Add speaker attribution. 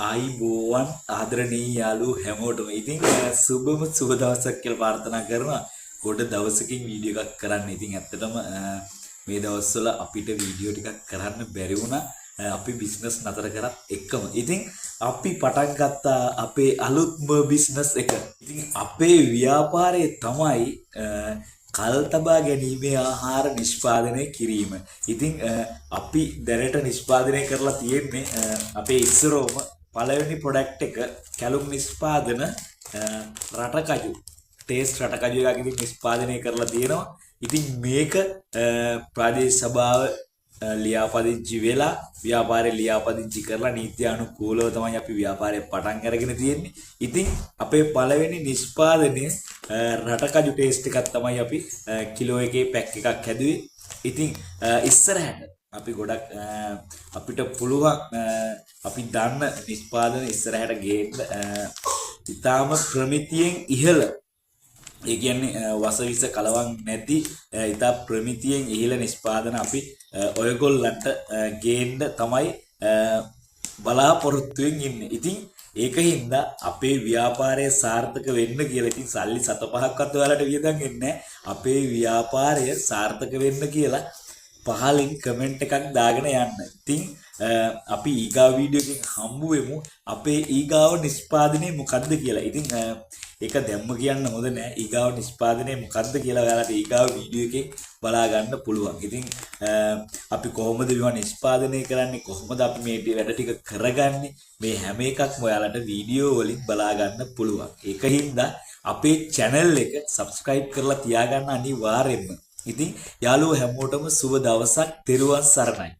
Speaker 1: ආයිබෝවන් ආදරණීය යාළුවෝ හැමෝටම ඉතින් සුබම සුබ දවසක් කියලා ප්‍රාර්ථනා කරනවා. ගොඩ දවසකින් වීඩියෝ එකක් කරන්න. ඉතින් ඇත්තටම මේ දවස්වල අපිට වීඩියෝ ටිකක් කරන්න බැරි වුණා. අපි බිස්නස් නතර කරත් එක්කම. ඉතින් අපි පටන් ගත්තා අපේ අලුත්ම බිස්නස් එක. ඉතින් අපේ ව්‍යාපාරයේ තමයි කල් තබා ගැනීමේ ආහාර නිෂ්පාදනය කිරීම. ඉතින් අපි දැනට නිෂ්පාදනය කරලා තියෙන්නේ අපේ ඉස්සරෝම පළවෙනි ප්‍රොඩක්ට් එක කැලුම් නිෂ්පාදන රටකජු ටේස්ට් රටකජු එකක් ඉතින් නිෂ්පාදනය කරලා තියෙනවා. ඉතින් මේක ප්‍රාදේශීය සභාව ලියාපදිංචි වෙලා ව්‍යාපාරේ ලියාපදිංචි කරලා නීත්‍යානුකූලව තමයි අපි ව්‍යාපාරය පටන් අරගෙන තියෙන්නේ. ඉතින් අපේ පළවෙනි නිෂ්පාදනය රටකජු ටේස්ට් එකක් තමයි අපි කිලෝ එකේ පැක් එකක් හැදුවේ. ඉතින් ඉස්සරහට අපි ගොඩක් අපිට පුළුවන් අපි දන්න නිෂ්පාදන ඉස්සරහට ගේන්න ඉතාම ප්‍රමිතියෙන් ඉහළ ඒ කියන්නේ වසවිස කලවම් නැති ඉතා ප්‍රමිතියෙන් ඉහළ නිෂ්පාදන අපි ඔයගොල්ලන්ට ගේන්න තමයි බලාපොරොත්තුවෙන් ඉන්නේ. ඉතින් ඒකින්ද අපේ ව්‍යාපාරය සාර්ථක වෙන්න කියලා ඉතින් සල්ලි 7-5ක්වත් ඔයාලට වියදම් වෙන්නේ අපේ ව්‍යාපාරය සාර්ථක වෙන්න කියලා පහලින් කමෙන්ට් එකක් දාගෙන යන්න. ඉතින් අපි ඊගාව වීඩියෝ එකකින් හම්බ වෙමු අපේ ඊගාව නිෂ්පාදනය මොකද්ද කියලා. ඉතින් ඒක දැම්ම කියන්න හොඳ නෑ. ඊගාව නිෂ්පාදනය මොකද්ද කියලා ඔයාලට ඊගාව වීඩියෝ එකෙන් බලා ගන්න පුළුවන්. ඉතින් අපි කොහොමද මේවා නිෂ්පාදනය කරන්නේ, කොහොමද අපි මේ වැඩ ටික කරගන්නේ, මේ හැම එකක්ම ඔයාලට වීඩියෝ වලින් බලා ගන්න පුළුවන්. ඒකින්ද අපේ channel එක subscribe කරලා තියාගන්න අනිවාර්යෙන්ම. ඉතින් යාළුවෝ හැමෝටම සුබ දවසක්. තෙරුවන් සරණයි.